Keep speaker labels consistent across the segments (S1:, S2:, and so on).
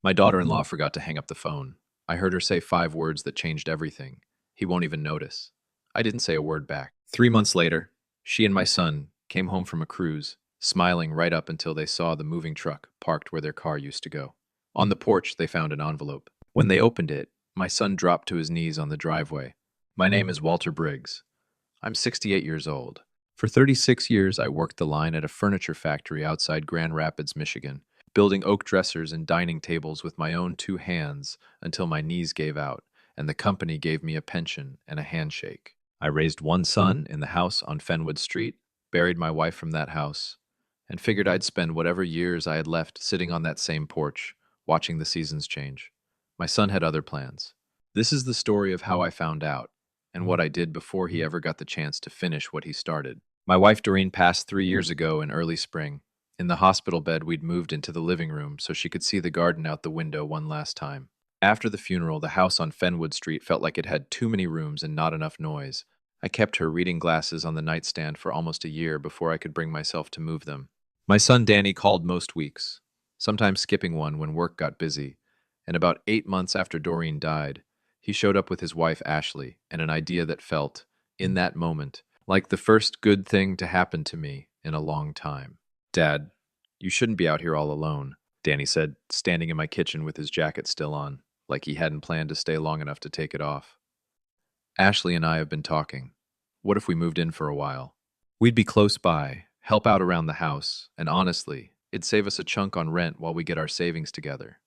S1: My daughter-in-law forgot to hang up the phone. I heard her say 5 words that changed everything. He won't even notice. I didn't say a word back. 3 months later, she and my son came home from a cruise, smiling right up until they saw the moving truck parked where their car used to go. On the porch, they found an envelope. When they opened it, my son dropped to his knees on the driveway. My name is Walter Briggs. I'm 68 years old. For 36 years, I worked the line at a furniture factory outside Grand Rapids, Michigan, building oak dressers and dining tables with my own 2 hands until my knees gave out, and the company gave me a pension and a handshake. I raised one son in the house on Fenwood Street, buried my wife from that house, and figured I'd spend whatever years I had left sitting on that same porch, watching the seasons change. My son had other plans. This is the story of how I found out, and what I did before he ever got the chance to finish what he started. My wife Doreen passed 3 years ago in early spring. In the hospital bed, we'd moved into the living room so she could see the garden out the window one last time. After the funeral, the house on Fenwood Street felt like it had too many rooms and not enough noise. I kept her reading glasses on the nightstand for almost a year before I could bring myself to move them. My son Danny called most weeks, sometimes skipping one when work got busy, and about 8 months after Doreen died, he showed up with his wife Ashley and an idea that felt, in that moment, like the first good thing to happen to me in a long time. Dad, you shouldn't be out here all alone, Danny said, standing in my kitchen with his jacket still on, like he hadn't planned to stay long enough to take it off. Ashley and I have been talking. What if we moved in for a while? We'd be close by, help out around the house, and honestly, it'd save us a chunk on rent while we get our savings together.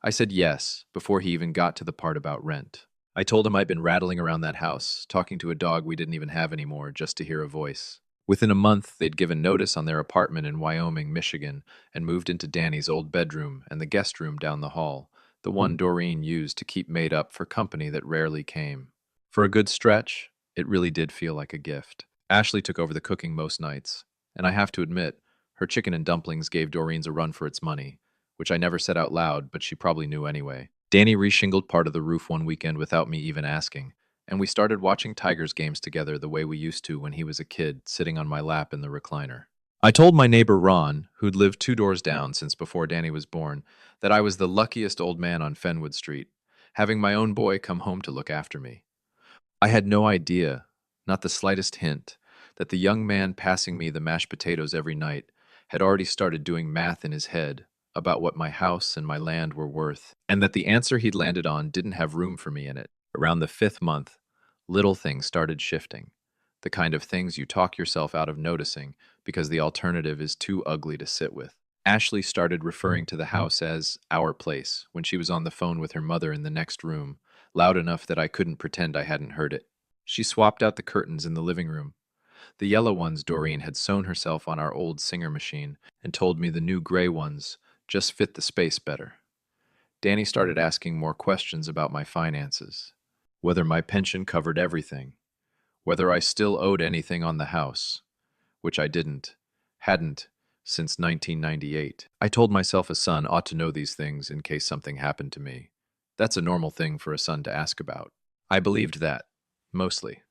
S1: I said yes before he even got to the part about rent. I told him I'd been rattling around that house, talking to a dog we didn't even have anymore just to hear a voice. Within a month, they'd given notice on their apartment in Wyoming, Michigan, and moved into Danny's old bedroom and the guest room down the hall, the one Doreen used to keep made up for company that rarely came. For a good stretch, it really did feel like a gift. Ashley took over the cooking most nights, and I have to admit, her chicken and dumplings gave Doreen's a run for its money, which I never said out loud, but she probably knew anyway. Danny reshingled part of the roof one weekend without me even asking, and we started watching Tigers games together the way we used to when he was a kid, sitting on my lap in the recliner. I told my neighbor Ron, who'd lived 2 doors down since before Danny was born, that I was the luckiest old man on Fenwood Street, having my own boy come home to look after me. I had no idea, not the slightest hint, that the young man passing me the mashed potatoes every night had already started doing math in his head about what my house and my land were worth, and that the answer he'd landed on didn't have room for me in it. Around the 5th month, little things started shifting, the kind of things you talk yourself out of noticing because the alternative is too ugly to sit with. Ashley started referring to the house as our place when she was on the phone with her mother in the next room, loud enough that I couldn't pretend I hadn't heard it. She swapped out the curtains in the living room. The yellow ones Doreen had sewn herself on our old Singer machine, and told me the new gray ones just fit the space better. Danny started asking more questions about my finances, whether my pension covered everything, whether I still owed anything on the house, which I hadn't since 1998. I told myself a son ought to know these things in case something happened to me. That's a normal thing for a son to ask about. I believed that, mostly,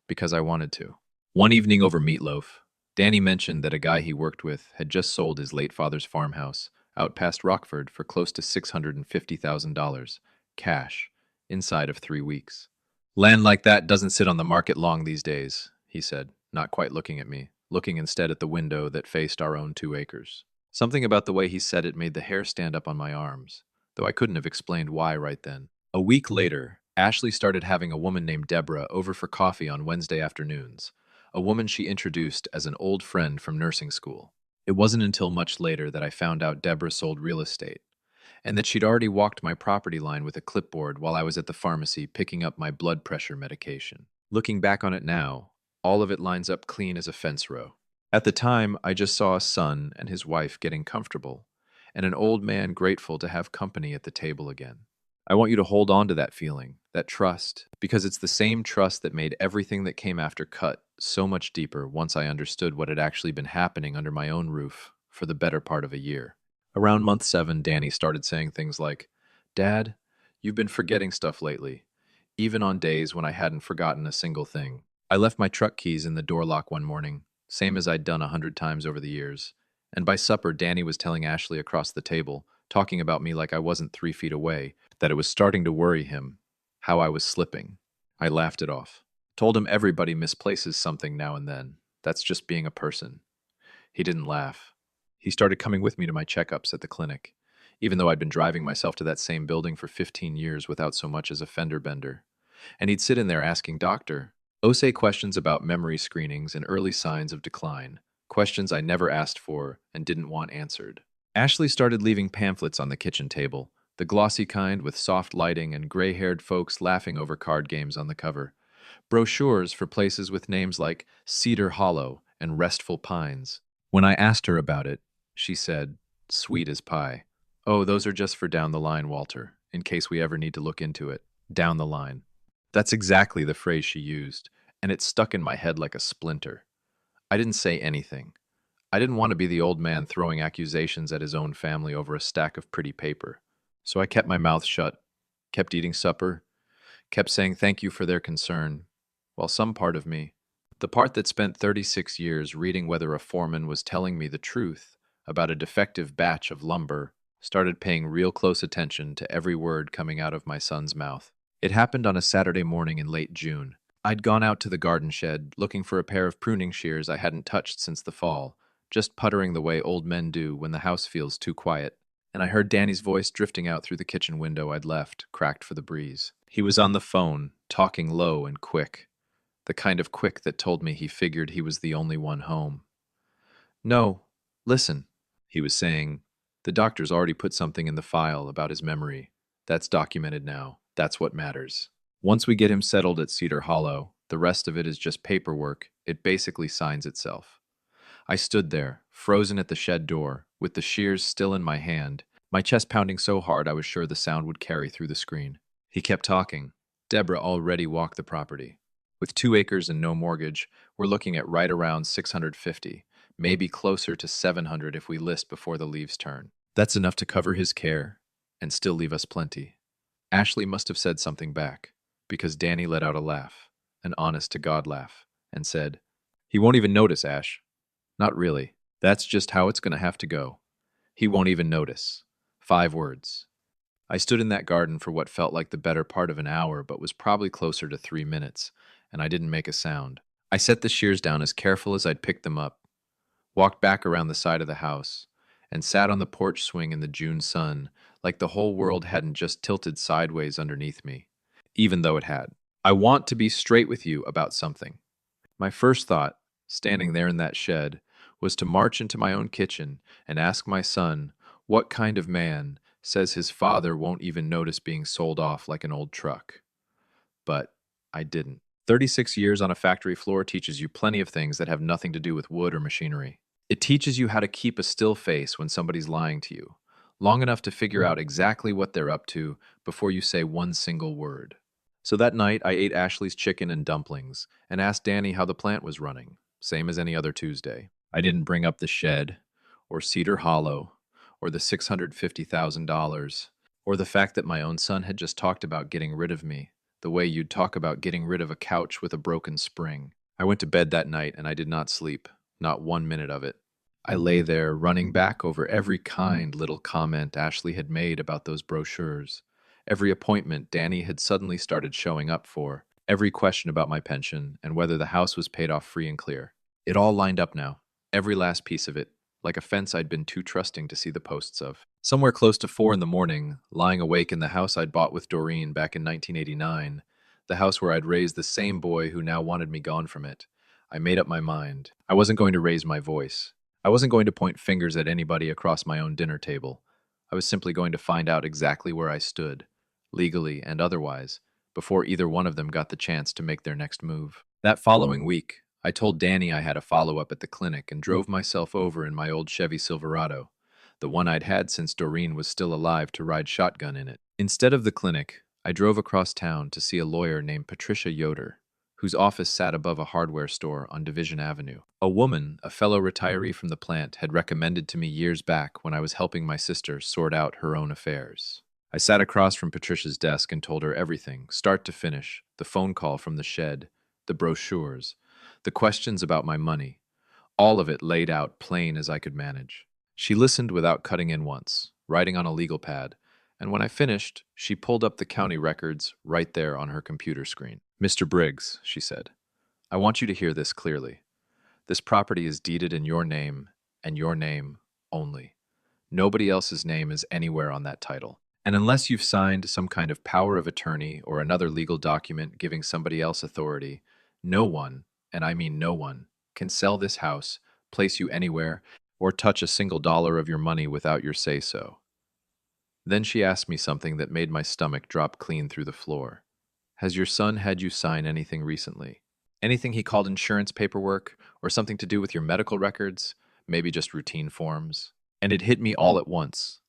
S1: because I wanted to. One evening over meatloaf, Danny mentioned that a guy he worked with had just sold his late father's farmhouse out past Rockford for close to $650,000, cash, inside of 3 weeks. Land like that doesn't sit on the market long these days, he said, not quite looking at me, looking instead at the window that faced our own 2 acres. Something about the way he said it made the hair stand up on my arms, though I couldn't have explained why right then. A week later, Ashley started having a woman named Deborah over for coffee on Wednesday afternoons, a woman she introduced as an old friend from nursing school. It wasn't until much later that I found out Deborah sold real estate, and that she'd already walked my property line with a clipboard while I was at the pharmacy picking up my blood pressure medication. Looking back on it now, all of it lines up clean as a fence row. At the time, I just saw a son and his wife getting comfortable, and an old man grateful to have company at the table again. I want you to hold on to that feeling, that trust, because it's the same trust that made everything that came after cut so much deeper once I understood what had actually been happening under my own roof for the better part of a year. Around month 7, Danny started saying things like, "Dad, you've been forgetting stuff lately, even on days when I hadn't forgotten a single thing." I left my truck keys in the door lock one morning, same as I'd done 100 times over the years, and by supper, Danny was telling Ashley across the table talking about me like I wasn't 3 feet away, that it was starting to worry him, how I was slipping. I laughed it off. Told him everybody misplaces something now and then. That's just being a person. He didn't laugh. He started coming with me to my checkups at the clinic, even though I'd been driving myself to that same building for 15 years without so much as a fender bender. And he'd sit in there asking Dr. Osei questions about memory screenings and early signs of decline, questions I never asked for and didn't want answered. Ashley started leaving pamphlets on the kitchen table, the glossy kind with soft lighting and gray-haired folks laughing over card games on the cover. Brochures for places with names like Cedar Hollow and Restful Pines. When I asked her about it, she said, sweet as pie. Oh, those are just for down the line, Walter, in case we ever need to look into it. Down the line. That's exactly the phrase she used, and it stuck in my head like a splinter. I didn't say anything. I didn't want to be the old man throwing accusations at his own family over a stack of pretty paper. So I kept my mouth shut, kept eating supper, kept saying thank you for their concern, while some part of me, the part that spent 36 years reading whether a foreman was telling me the truth about a defective batch of lumber, started paying real close attention to every word coming out of my son's mouth. It happened on a Saturday morning in late June. I'd gone out to the garden shed looking for a pair of pruning shears I hadn't touched since the fall, just puttering the way old men do when the house feels too quiet, and I heard Danny's voice drifting out through the kitchen window I'd left, cracked for the breeze. He was on the phone, talking low and quick, the kind of quick that told me he figured he was the only one home. No, listen, he was saying. The doctor's already put something in the file about his memory. That's documented now. That's what matters. Once we get him settled at Cedar Hollow, the rest of it is just paperwork. It basically signs itself. I stood there, frozen at the shed door, with the shears still in my hand, my chest pounding so hard I was sure the sound would carry through the screen. He kept talking. Deborah already walked the property. With 2 acres and no mortgage, we're looking at right around 650, maybe closer to 700 if we list before the leaves turn. That's enough to cover his care and still leave us plenty. Ashley must have said something back, because Danny let out a laugh, an honest-to-God laugh, and said, he won't even notice, Ash. Not really. That's just how it's going to have to go. He won't even notice. 5 words. I stood in that garden for what felt like the better part of an hour, but was probably closer to 3 minutes, and I didn't make a sound. I set the shears down as careful as I'd picked them up, walked back around the side of the house, and sat on the porch swing in the June sun, like the whole world hadn't just tilted sideways underneath me, even though it had. I want to be straight with you about something. My first thought, standing there in that shed, was to march into my own kitchen and ask my son what kind of man says his father won't even notice being sold off like an old truck. But I didn't. 36 years on a factory floor teaches you plenty of things that have nothing to do with wood or machinery. It teaches you how to keep a still face when somebody's lying to you, long enough to figure out exactly what they're up to before you say one single word. So that night, I ate Ashley's chicken and dumplings and asked Danny how the plant was running, same as any other Tuesday. I didn't bring up the shed, or Cedar Hollow, or the $650,000, or the fact that my own son had just talked about getting rid of me, the way you'd talk about getting rid of a couch with a broken spring. I went to bed that night and I did not sleep, not 1 minute of it. I lay there running back over every kind little comment Ashley had made about those brochures, every appointment Danny had suddenly started showing up for, every question about my pension and whether the house was paid off free and clear. It all lined up now, every last piece of it, like a fence I'd been too trusting to see the posts of. Somewhere close to 4 in the morning, lying awake in the house I'd bought with Doreen back in 1989, the house where I'd raised the same boy who now wanted me gone from it, I made up my mind. I wasn't going to raise my voice. I wasn't going to point fingers at anybody across my own dinner table. I was simply going to find out exactly where I stood, legally and otherwise, before either one of them got the chance to make their next move. That following week, I told Danny I had a follow-up at the clinic and drove myself over in my old Chevy Silverado, the one I'd had since Doreen was still alive to ride shotgun in it. Instead of the clinic, I drove across town to see a lawyer named Patricia Yoder, whose office sat above a hardware store on Division Avenue. A woman, a fellow retiree from the plant, had recommended to me years back when I was helping my sister sort out her own affairs. I sat across from Patricia's desk and told her everything, start to finish, the phone call from the shed, the brochures, the questions about my money, all of it laid out plain as I could manage. She listened without cutting in once, writing on a legal pad, and when I finished, she pulled up the county records right there on her computer screen. "Mr. Briggs," she said, "I want you to hear this clearly. This property is deeded in your name, and your name only. Nobody else's name is anywhere on that title. And unless you've signed some kind of power of attorney or another legal document giving somebody else authority, no one, and I mean no one, can sell this house, place you anywhere, or touch a single dollar of your money without your say-so." Then she asked me something that made my stomach drop clean through the floor. "Has your son had you sign anything recently? Anything he called insurance paperwork, or something to do with your medical records? Maybe just routine forms?" And it hit me all at once.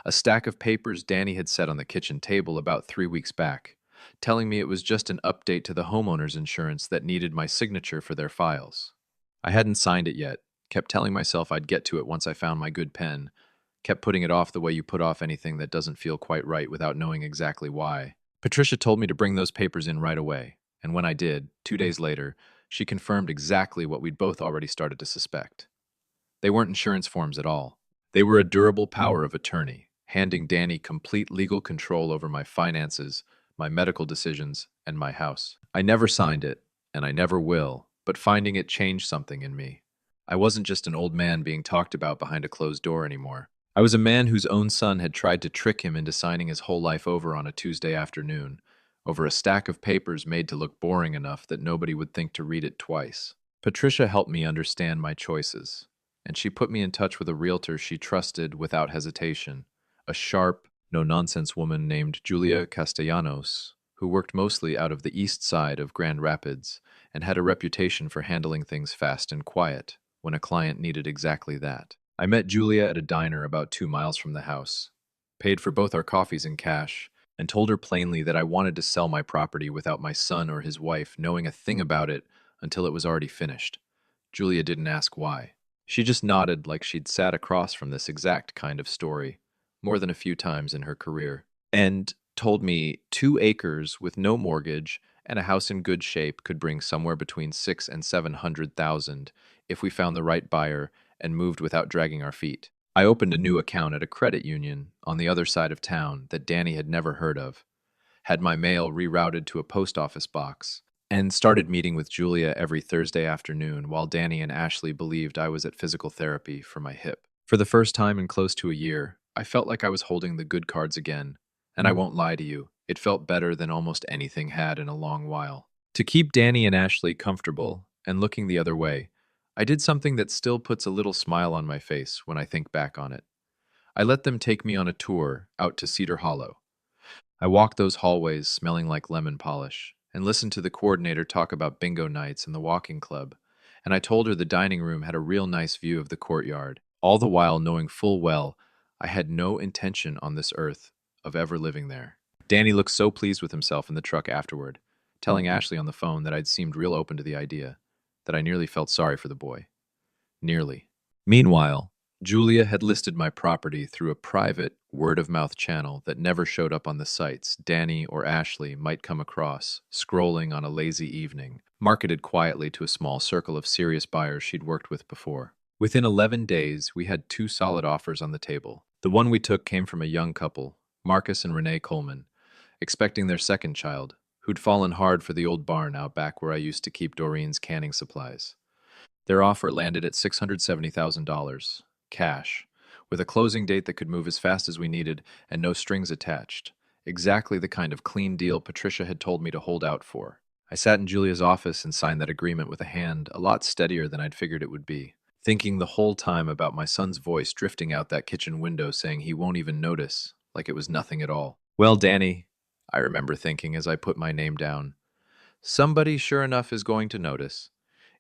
S1: A stack of papers Danny had set on the kitchen table about 3 weeks back, telling me it was just an update to the homeowner's insurance that needed my signature for their files. I hadn't signed it yet, kept telling myself I'd get to it once I found my good pen, kept putting it off the way you put off anything that doesn't feel quite right without knowing exactly why. Patricia told me to bring those papers in right away, and when I did, 2 days later, she confirmed exactly what we'd both already started to suspect. They weren't insurance forms at all. They were a durable power of attorney, handing Danny complete legal control over my finances, my medical decisions, and my house. I never signed it, and I never will, but finding it changed something in me. I wasn't just an old man being talked about behind a closed door anymore. I was a man whose own son had tried to trick him into signing his whole life over on a Tuesday afternoon, over a stack of papers made to look boring enough that nobody would think to read it twice. Patricia helped me understand my choices, and she put me in touch with a realtor she trusted without hesitation, a sharp, no-nonsense woman named Julia Castellanos, who worked mostly out of the east side of Grand Rapids and had a reputation for handling things fast and quiet when a client needed exactly that. I met Julia at a diner about 2 miles from the house, paid for both our coffees in cash, and told her plainly that I wanted to sell my property without my son or his wife knowing a thing about it until it was already finished. Julia didn't ask why. She just nodded like she'd sat across from this exact kind of story more than a few times in her career, and told me 2 acres with no mortgage and a house in good shape could bring somewhere between 600,000 and 700,000 if we found the right buyer and moved without dragging our feet. I opened a new account at a credit union on the other side of town that Danny had never heard of, had my mail rerouted to a post office box, and started meeting with Julia every Thursday afternoon while Danny and Ashley believed I was at physical therapy for my hip. For the first time in close to a year, I felt like I was holding the good cards again, and I won't lie to you, it felt better than almost anything had in a long while. To keep Danny and Ashley comfortable and looking the other way, I did something that still puts a little smile on my face when I think back on it. I let them take me on a tour out to Cedar Hollow. I walked those hallways smelling like lemon polish and listened to the coordinator talk about bingo nights and the walking club, and I told her the dining room had a real nice view of the courtyard, all the while knowing full well I had no intention on this earth of ever living there. Danny looked so pleased with himself in the truck afterward, telling Ashley on the phone that I'd seemed real open to the idea, that I nearly felt sorry for the boy. Nearly. Meanwhile, Julia had listed my property through a private, word-of-mouth channel that never showed up on the sites Danny or Ashley might come across, scrolling on a lazy evening, marketed quietly to a small circle of serious buyers she'd worked with before. Within 11 days, we had 2 solid offers on the table. The one we took came from a young couple, Marcus and Renee Coleman, expecting their second child, who'd fallen hard for the old barn out back where I used to keep Doreen's canning supplies. Their offer landed at $670,000, cash, with a closing date that could move as fast as we needed and no strings attached. Exactly the kind of clean deal Patricia had told me to hold out for. I sat in Julia's office and signed that agreement with a hand a lot steadier than I'd figured it would be, thinking the whole time about my son's voice drifting out that kitchen window saying he won't even notice, like it was nothing at all. "Well, Danny," I remember thinking as I put my name down, "somebody sure enough is going to notice.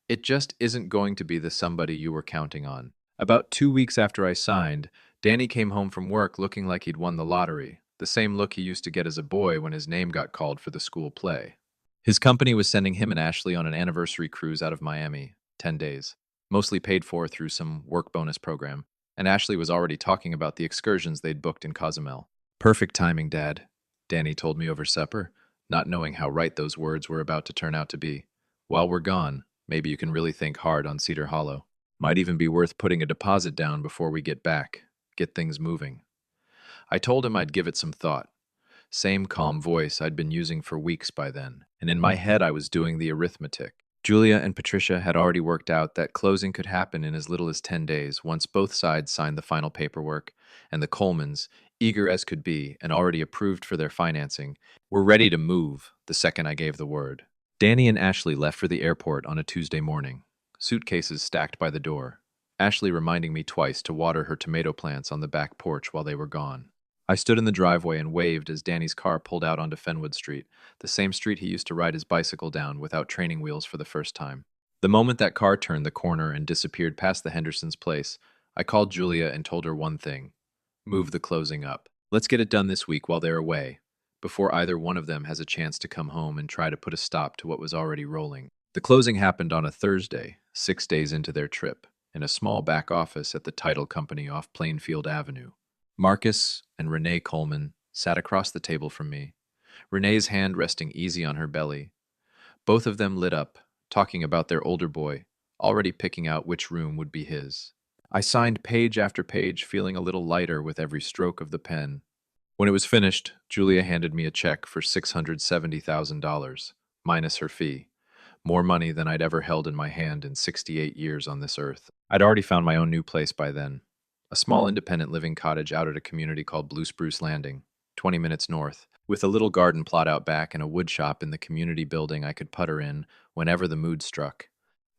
S1: It just isn't going to be the somebody you were counting on." About 2 weeks after I signed, Danny came home from work looking like he'd won the lottery, the same look he used to get as a boy when his name got called for the school play. His company was sending him and Ashley on an anniversary cruise out of Miami, 10 days, mostly paid for through some work bonus program, and Ashley was already talking about the excursions they'd booked in Cozumel. "Perfect timing, Dad," Danny told me over supper, not knowing how right those words were about to turn out to be. "While we're gone, maybe you can really think hard on Cedar Hollow. Might even be worth putting a deposit down before we get back. Get things moving." I told him I'd give it some thought. Same calm voice I'd been using for weeks by then, and in my head I was doing the arithmetic. Julia and Patricia had already worked out that closing could happen in as little as 10 days once both sides signed the final paperwork, and the Colemans, eager as could be and already approved for their financing, were ready to move the second I gave the word. Danny and Ashley left for the airport on a Tuesday morning, suitcases stacked by the door, Ashley reminding me twice to water her tomato plants on the back porch while they were gone. I stood in the driveway and waved as Danny's car pulled out onto Fenwood Street, the same street he used to ride his bicycle down without training wheels for the first time. The moment that car turned the corner and disappeared past the Hendersons' place, I called Julia and told her one thing: move the closing up. Let's get it done this week while they're away, before either one of them has a chance to come home and try to put a stop to what was already rolling. The closing happened on a Thursday, 6 days into their trip, in a small back office at the title company off Plainfield Avenue. Marcus and Renee Coleman sat across the table from me, Renee's hand resting easy on her belly. Both of them lit up, talking about their older boy, already picking out which room would be his. I signed page after page, feeling a little lighter with every stroke of the pen. When it was finished, Julia handed me a check for $670,000, minus her fee. More money than I'd ever held in my hand in 68 years on this earth. I'd already found my own new place by then. A small independent living cottage out at a community called Blue Spruce Landing, 20 minutes north, with a little garden plot out back and a wood shop in the community building I could putter in whenever the mood struck.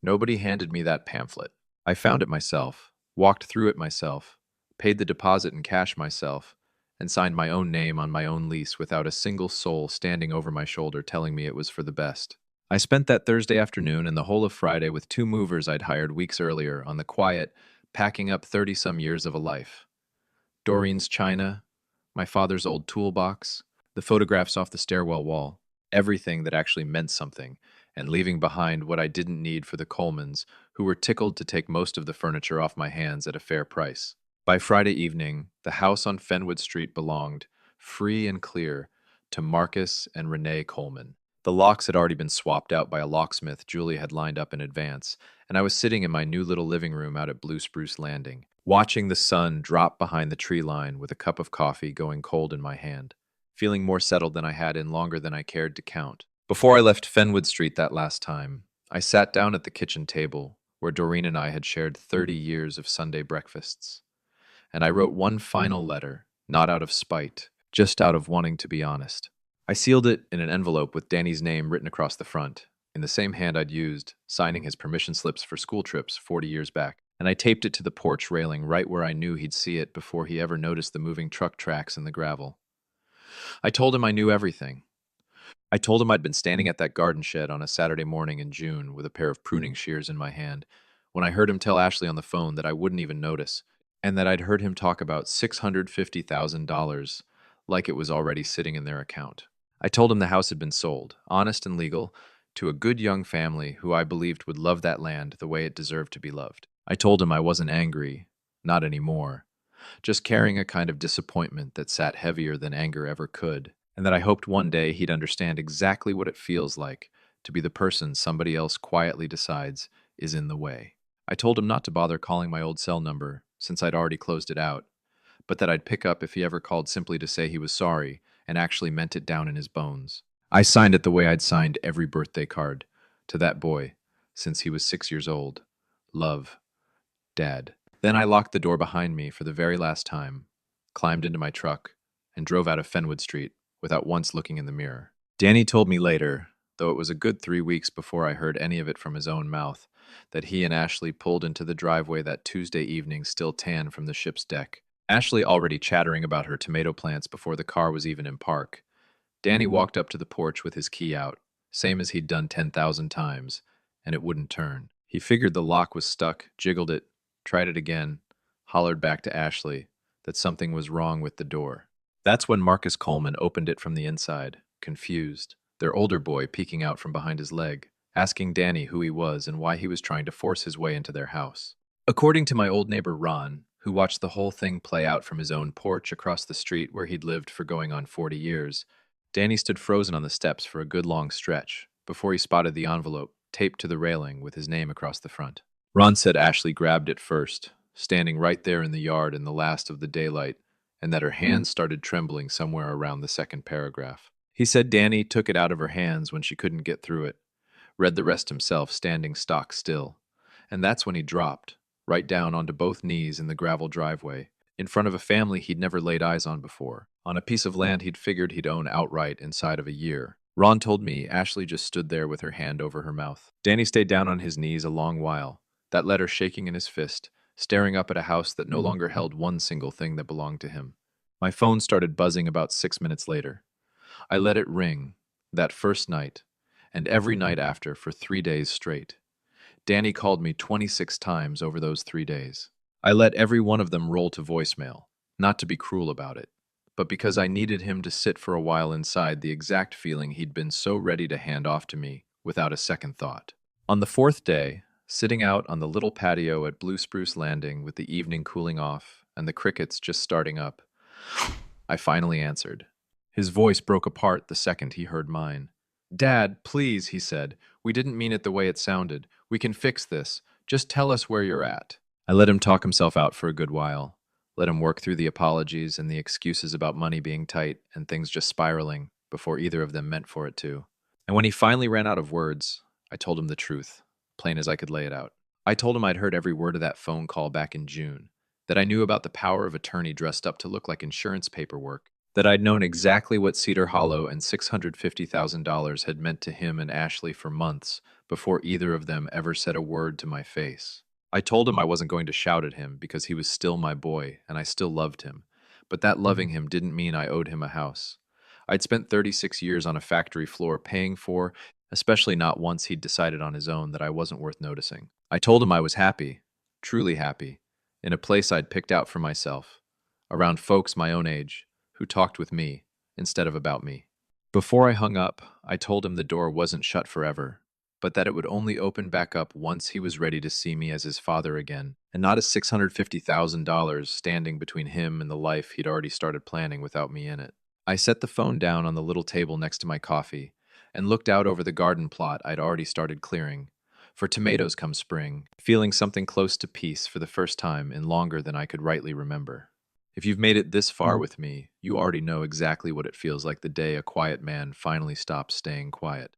S1: Nobody handed me that pamphlet. I found it myself, walked through it myself, paid the deposit in cash myself, and signed my own name on my own lease without a single soul standing over my shoulder telling me it was for the best. I spent that Thursday afternoon and the whole of Friday with 2 movers I'd hired weeks earlier on the quiet, packing up 30-some years of a life. Doreen's china, my father's old toolbox, the photographs off the stairwell wall, everything that actually meant something, and leaving behind what I didn't need for the Colemans, who were tickled to take most of the furniture off my hands at a fair price. By Friday evening, the house on Fenwood Street belonged, free and clear, to Marcus and Renee Coleman. The locks had already been swapped out by a locksmith Julie had lined up in advance, and I was sitting in my new little living room out at Blue Spruce Landing, watching the sun drop behind the tree line with a cup of coffee going cold in my hand, feeling more settled than I had in longer than I cared to count. Before I left Fenwood Street that last time, I sat down at the kitchen table where Doreen and I had shared 30 years of Sunday breakfasts, and I wrote one final letter, not out of spite, just out of wanting to be honest. I sealed it in an envelope with Danny's name written across the front, in the same hand I'd used, signing his permission slips for school trips 40 years back, and I taped it to the porch railing right where I knew he'd see it before he ever noticed the moving truck tracks in the gravel. I told him I knew everything. I told him I'd been standing at that garden shed on a Saturday morning in June with a pair of pruning shears in my hand, when I heard him tell Ashley on the phone that I wouldn't even notice, and that I'd heard him talk about $650,000 like it was already sitting in their account. I told him the house had been sold, honest and legal, to a good young family who I believed would love that land the way it deserved to be loved. I told him I wasn't angry, not anymore, just carrying a kind of disappointment that sat heavier than anger ever could, and that I hoped one day he'd understand exactly what it feels like to be the person somebody else quietly decides is in the way. I told him not to bother calling my old cell number, since I'd already closed it out, but that I'd pick up if he ever called simply to say he was sorry and actually meant it down in his bones. I signed it the way I'd signed every birthday card, to that boy, since he was 6 years old. Love, Dad. Then I locked the door behind me for the very last time, climbed into my truck, and drove out of Fenwood Street without once looking in the mirror. Danny told me later, though it was a good 3 weeks before I heard any of it from his own mouth, that he and Ashley pulled into the driveway that Tuesday evening still tan from the ship's deck. Ashley already chattering about her tomato plants before the car was even in park. Danny walked up to the porch with his key out, same as he'd done 10,000 times, and it wouldn't turn. He figured the lock was stuck, jiggled it, tried it again, hollered back to Ashley that something was wrong with the door. That's when Marcus Coleman opened it from the inside, confused, their older boy peeking out from behind his leg, asking Danny who he was and why he was trying to force his way into their house. According to my old neighbor Ron, who watched the whole thing play out from his own porch across the street where he'd lived for going on 40 years, Danny stood frozen on the steps for a good long stretch before he spotted the envelope taped to the railing with his name across the front. Ron said Ashley grabbed it first, standing right there in the yard in the last of the daylight, and that her hands started trembling somewhere around the second paragraph. He said Danny took it out of her hands when she couldn't get through it, read the rest himself standing stock still, and that's when he dropped, right down onto both knees in the gravel driveway, in front of a family he'd never laid eyes on before, on a piece of land he'd figured he'd own outright inside of a year. Ron told me Ashley just stood there with her hand over her mouth. Danny stayed down on his knees a long while, that letter shaking in his fist, staring up at a house that no longer held one single thing that belonged to him. My phone started buzzing about 6 minutes later. I let it ring, that first night, and every night after for 3 days straight. Danny called me 26 times over those 3 days. I let every one of them roll to voicemail, not to be cruel about it, but because I needed him to sit for a while inside the exact feeling he'd been so ready to hand off to me without a second thought. On the fourth day, sitting out on the little patio at Blue Spruce Landing with the evening cooling off and the crickets just starting up, I finally answered. His voice broke apart the second he heard mine. "Dad, please," he said. "We didn't mean it the way it sounded. We can fix this. Just tell us where you're at." I let him talk himself out for a good while. Let him work through the apologies and the excuses about money being tight and things just spiraling before either of them meant for it to. And when he finally ran out of words, I told him the truth, plain as I could lay it out. I told him I'd heard every word of that phone call back in June, that I knew about the power of attorney dressed up to look like insurance paperwork, that I'd known exactly what Cedar Hollow and $650,000 had meant to him and Ashley for months before either of them ever said a word to my face. I told him I wasn't going to shout at him because he was still my boy and I still loved him, but that loving him didn't mean I owed him a house. I'd spent 36 years on a factory floor paying for, especially not once he'd decided on his own that I wasn't worth noticing. I told him I was happy, truly happy, in a place I'd picked out for myself, around folks my own age, who talked with me instead of about me. Before I hung up, I told him the door wasn't shut forever, but that it would only open back up once he was ready to see me as his father again, and not as $650,000 standing between him and the life he'd already started planning without me in it. I set the phone down on the little table next to my coffee and looked out over the garden plot I'd already started clearing. For tomatoes come spring, feeling something close to peace for the first time in longer than I could rightly remember. If you've made it this far with me, you already know exactly what it feels like the day a quiet man finally stops staying quiet.